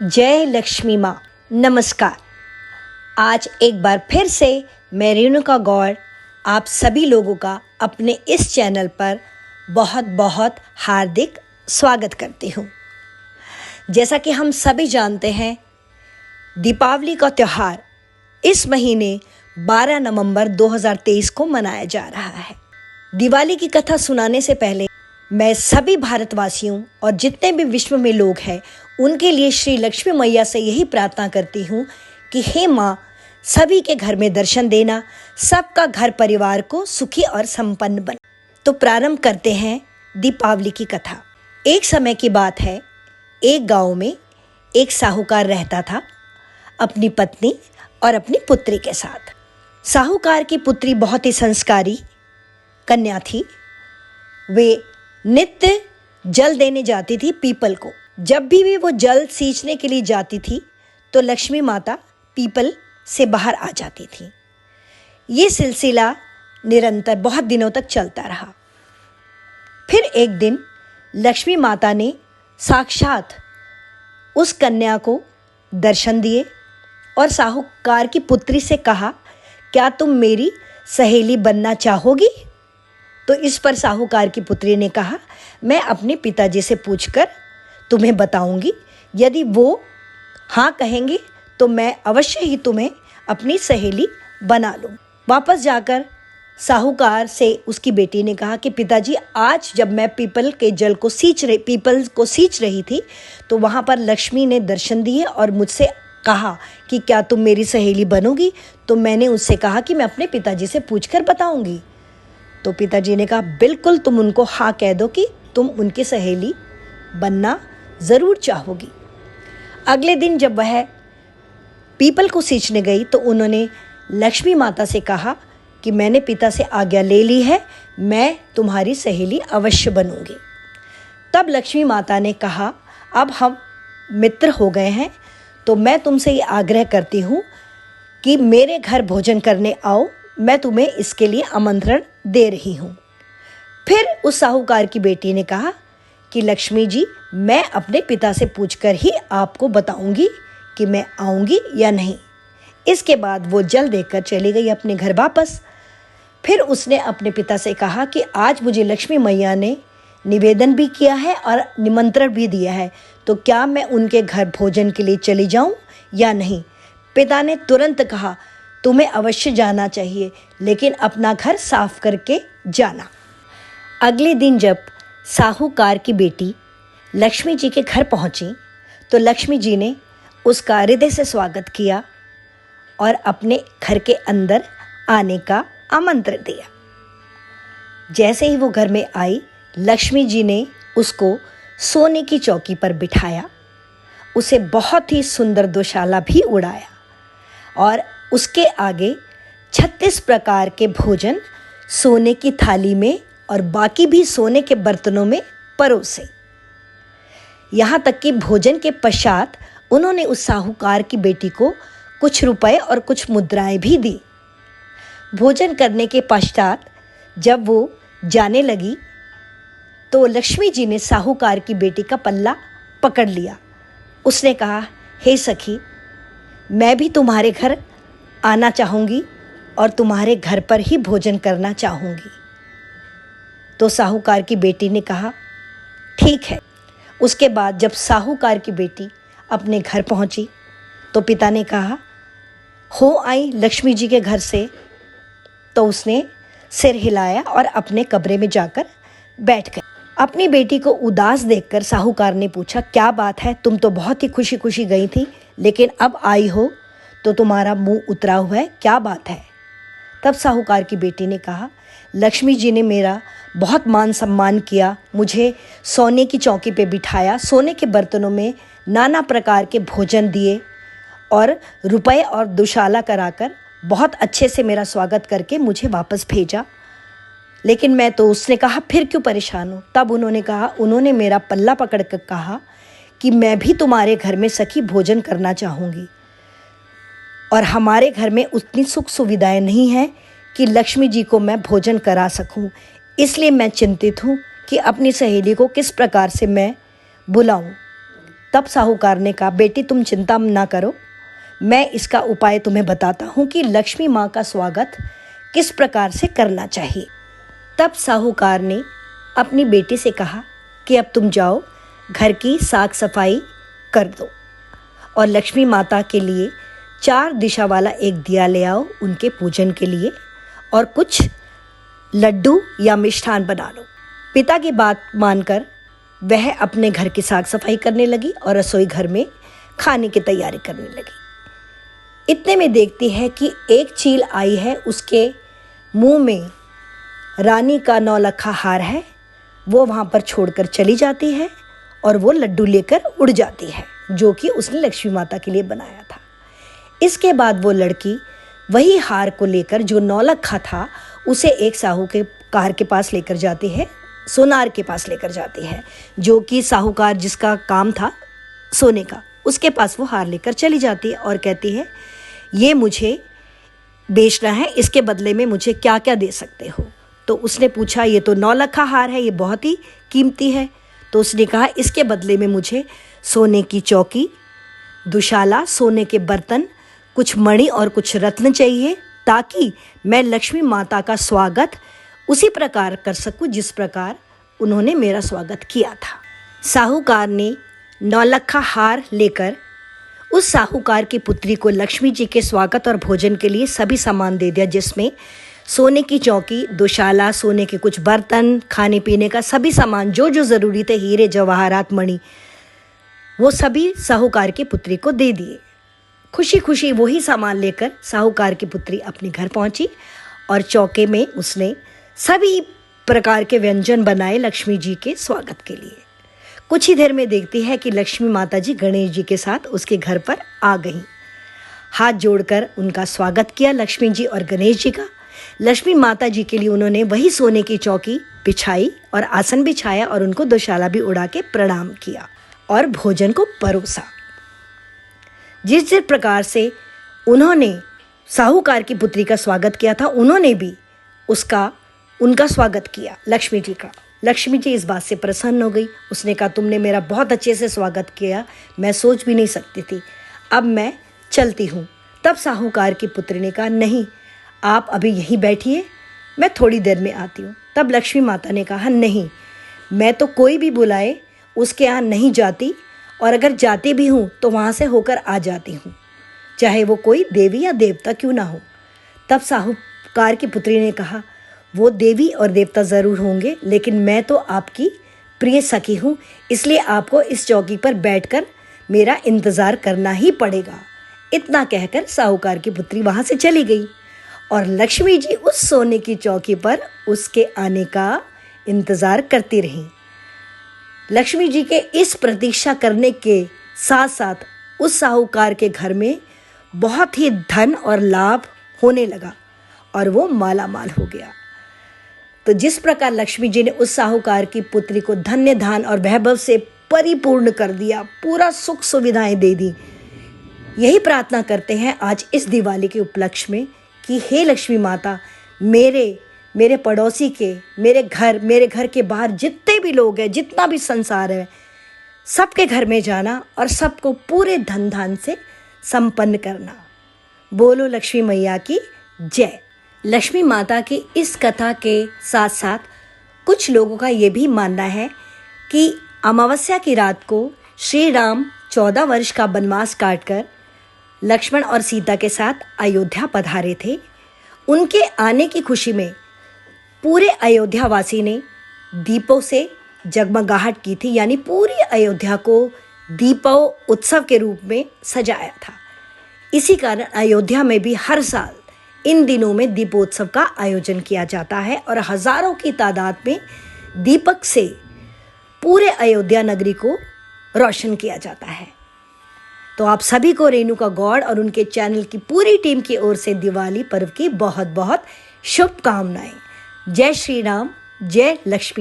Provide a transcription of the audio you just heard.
जय लक्ष्मी माँ। नमस्कार। आज एक बार फिर से मैं रेणुका गौड़ आप सभी लोगों का अपने इस चैनल पर बहुत बहुत हार्दिक स्वागत करती हूँ। जैसा कि हम सभी जानते हैं, दीपावली का त्यौहार इस महीने 12 नवंबर 2023 को मनाया जा रहा है। दिवाली की कथा सुनाने से पहले मैं सभी भारतवासियों और जितने भी विश्व में लोग हैं उनके लिए श्री लक्ष्मी मैया से यही प्रार्थना करती हूँ कि हे माँ, सभी के घर में दर्शन देना, सबका घर परिवार को सुखी और संपन्न बने। तो प्रारंभ करते हैं दीपावली की कथा। एक समय की बात है, एक गांव में एक साहूकार रहता था अपनी पत्नी और अपनी पुत्री के साथ। साहूकार की पुत्री बहुत ही संस्कारी कन्या थी। वे नित्य जल देने जाती थी पीपल को। जब भी वो जल सींचने के लिए जाती थी तो लक्ष्मी माता पीपल से बाहर आ जाती थी। ये सिलसिला निरंतर बहुत दिनों तक चलता रहा। फिर एक दिन लक्ष्मी माता ने साक्षात उस कन्या को दर्शन दिए और साहूकार की पुत्री से कहा, क्या तुम मेरी सहेली बनना चाहोगी? तो इस पर साहूकार की पुत्री ने कहा, मैं अपने पिताजी से पूछकर तुम्हें बताऊंगी। यदि वो हाँ कहेंगे तो मैं अवश्य ही तुम्हें अपनी सहेली बना लूँ। वापस जाकर साहूकार से उसकी बेटी ने कहा कि पिताजी, आज जब मैं पीपल को सींच रही थी तो वहाँ पर लक्ष्मी ने दर्शन दिए और मुझसे कहा कि क्या तुम मेरी सहेली बनोगी? तो मैंने उससे कहा कि मैं अपने पिताजी से पूछकर बताऊंगी। तो पिताजी ने कहा, बिल्कुल, तुम उनको हाँ कह दो कि तुम उनकी सहेली बनना ज़रूर चाहोगी। अगले दिन जब वह पीपल को सींचने गई तो उन्होंने लक्ष्मी माता से कहा कि मैंने पिता से आज्ञा ले ली है, मैं तुम्हारी सहेली अवश्य बनूंगी। तब लक्ष्मी माता ने कहा, अब हम मित्र हो गए हैं तो मैं तुमसे ये आग्रह करती हूँ कि मेरे घर भोजन करने आओ, मैं तुम्हें इसके लिए आमंत्रण दे रही हूँ। फिर उस साहूकार की बेटी ने कहा कि लक्ष्मी जी, मैं अपने पिता से पूछकर ही आपको बताऊंगी कि मैं आऊंगी या नहीं। इसके बाद वो जल देकर चली गई अपने घर वापस। फिर उसने अपने पिता से कहा कि आज मुझे लक्ष्मी मैया ने निवेदन भी किया है और निमंत्रण भी दिया है, तो क्या मैं उनके घर भोजन के लिए चली जाऊं या नहीं? पिता ने तुरंत कहा, तुम्हें अवश्य जाना चाहिए, लेकिन अपना घर साफ करके जाना। अगले दिन जब साहूकार की बेटी लक्ष्मी जी के घर पहुंची तो लक्ष्मी जी ने उसका हृदय से स्वागत किया और अपने घर के अंदर आने का आमंत्रण दिया। जैसे ही वो घर में आई, लक्ष्मी जी ने उसको सोने की चौकी पर बिठाया, उसे बहुत ही सुंदर दुशाला भी उड़ाया और उसके आगे 36 प्रकार के भोजन सोने की थाली में और बाकी भी सोने के बर्तनों में परोसे। यहाँ तक कि भोजन के पश्चात उन्होंने उस साहूकार की बेटी को कुछ रुपए और कुछ मुद्राएं भी दी। भोजन करने के पश्चात जब वो जाने लगी तो लक्ष्मी जी ने साहूकार की बेटी का पल्ला पकड़ लिया। उसने कहा, हे सखी, मैं भी तुम्हारे घर आना चाहूँगी और तुम्हारे घर पर ही भोजन करना चाहूँगी। तो साहूकार की बेटी ने कहा, ठीक है। उसके बाद जब साहूकार की बेटी अपने घर पहुंची तो पिता ने कहा, हो आई लक्ष्मी जी के घर से। तो उसने सिर हिलाया और अपने कमरे में जाकर बैठ गई। अपनी बेटी को उदास देखकर साहूकार ने पूछा, क्या बात है? तुम तो बहुत ही खुशी खुशी गई थी, लेकिन अब आई हो तो तुम्हारा मुंह उतरा हुआ है, क्या बात है? तब साहूकार की बेटी ने कहा, लक्ष्मी जी ने मेरा बहुत मान सम्मान किया, मुझे सोने की चौकी पे बिठाया, सोने के बर्तनों में नाना प्रकार के भोजन दिए और रुपए और दुशाला कराकर बहुत अच्छे से मेरा स्वागत करके मुझे वापस भेजा। लेकिन मैं तो, उसने कहा, फिर क्यों परेशान हूँ? तब उन्होंने कहा, उन्होंने मेरा पल्ला पकड़ कर कहा कि मैं भी तुम्हारे घर में सखी भोजन करना चाहूँगी और हमारे घर में उतनी सुख सुविधाएं नहीं हैं कि लक्ष्मी जी को मैं भोजन करा सकूं। इसलिए मैं चिंतित हूँ कि अपनी सहेली को किस प्रकार से मैं बुलाऊं। तब साहूकार ने कहा, बेटी तुम चिंता ना करो, मैं इसका उपाय तुम्हें बताता हूँ कि लक्ष्मी माँ का स्वागत किस प्रकार से करना चाहिए। तब साहूकार ने अपनी बेटी से कहा कि अब तुम जाओ, घर की साफ सफाई कर दो और लक्ष्मी माता के लिए 4 दिशा वाला एक दिया ले आओ उनके पूजन के लिए, और कुछ लड्डू या मिष्ठान बना लो। पिता की बात मानकर वह अपने घर की साफ सफाई करने लगी और रसोई घर में खाने की तैयारी करने लगी। इतने में देखती है कि एक चील आई है, उसके मुंह में रानी का 9 लखा हार है। वो वहाँ पर छोड़कर चली जाती है और वो लड्डू लेकर उड़ जाती है जो कि उसने लक्ष्मी माता के लिए बनाया था। इसके बाद वो लड़की वही हार को लेकर जो 9 लखा था उसे एक साहूकार के पास लेकर जाती है, सोनार के पास लेकर जाती है, जो कि साहूकार जिसका काम था सोने का, उसके पास वो हार लेकर चली जाती है और कहती है ये मुझे बेचना है, इसके बदले में मुझे क्या क्या दे सकते हो। तो उसने पूछा ये तो 9 लखा हार है, ये बहुत ही कीमती है। तो उसने कहा इसके बदले में मुझे सोने की चौकी, दुशाला, सोने के बर्तन, कुछ मणि और कुछ रत्न चाहिए, ताकि मैं लक्ष्मी माता का स्वागत उसी प्रकार कर सकूं जिस प्रकार उन्होंने मेरा स्वागत किया था। साहूकार ने 9 लखा हार लेकर उस साहूकार की पुत्री को लक्ष्मी जी के स्वागत और भोजन के लिए सभी सामान दे दिया, जिसमें सोने की चौकी, दुशाला, सोने के कुछ बर्तन, खाने पीने का सभी सामान जो जो ज़रूरी थे, हीरे जवाहरात मणि, वो सभी साहूकार की पुत्री को दे दिए। खुशी खुशी वही सामान लेकर साहूकार की पुत्री अपने घर पहुंची और चौके में उसने सभी प्रकार के व्यंजन बनाए लक्ष्मी जी के स्वागत के लिए। कुछ ही देर में देखती है कि लक्ष्मी माता जी गणेश जी के साथ उसके घर पर आ गईं। हाथ जोड़कर उनका स्वागत किया लक्ष्मी जी और गणेश जी का। लक्ष्मी माता जी के लिए उन्होंने वही सोने की चौकी बिछाई और आसन बिछाया और उनको दुशाला भी उड़ा के प्रणाम किया और भोजन को परोसा। जिस प्रकार से उन्होंने साहूकार की पुत्री का स्वागत किया था, उन्होंने भी उनका स्वागत किया लक्ष्मी जी का। लक्ष्मी जी इस बात से प्रसन्न हो गई। उसने कहा तुमने मेरा बहुत अच्छे से स्वागत किया, मैं सोच भी नहीं सकती थी, अब मैं चलती हूँ। तब साहूकार की पुत्री ने कहा नहीं, आप अभी यहीं बैठिए, मैं थोड़ी देर में आती हूँ। तब लक्ष्मी माता ने कहा नहीं, मैं तो कोई भी बुलाए उसके यहाँ नहीं जाती, और अगर जाती भी हूँ तो वहाँ से होकर आ जाती हूँ, चाहे वो कोई देवी या देवता क्यों ना हो। तब साहूकार की पुत्री ने कहा वो देवी और देवता ज़रूर होंगे, लेकिन मैं तो आपकी प्रिय सखी हूँ, इसलिए आपको इस चौकी पर बैठकर मेरा इंतज़ार करना ही पड़ेगा। इतना कहकर साहूकार की पुत्री वहाँ से चली गई और लक्ष्मी जी उस सोने की चौकी पर उसके आने का इंतज़ार करती रहीं। लक्ष्मी जी के इस प्रतीक्षा करने के साथ साथ उस साहूकार के घर में बहुत ही धन और लाभ होने लगा और वो माला माल हो गया। तो जिस प्रकार लक्ष्मी जी ने उस साहूकार की पुत्री को धन्य धान और वैभव से परिपूर्ण कर दिया, पूरा सुख सुविधाएं दे दी, यही प्रार्थना करते हैं आज इस दिवाली के उपलक्ष्य में कि हे लक्ष्मी माता, मेरे पड़ोसी के, मेरे घर के बाहर जितने भी लोग हैं, जितना भी संसार है, सबके घर में जाना और सबको पूरे धन धान से संपन्न करना। बोलो लक्ष्मी मैया की जय। लक्ष्मी माता की इस कथा के साथ साथ कुछ लोगों का ये भी मानना है कि अमावस्या की रात को श्री राम 14 वर्ष का वनवास काटकर लक्ष्मण और सीता के साथ अयोध्या पधारे थे। उनके आने की खुशी में पूरे अयोध्यावासी ने दीपों से जगमगाहट की थी, यानी पूरी अयोध्या को दीपों उत्सव के रूप में सजाया था। इसी कारण अयोध्या में भी हर साल इन दिनों में दीपोत्सव का आयोजन किया जाता है और हजारों की तादाद में दीपक से पूरे अयोध्या नगरी को रोशन किया जाता है। तो आप सभी को रेणुका गौड़ और उनके चैनल की पूरी टीम की ओर से दिवाली पर्व की बहुत बहुत शुभकामनाएं। जय श्री राम, जय लक्ष्मी।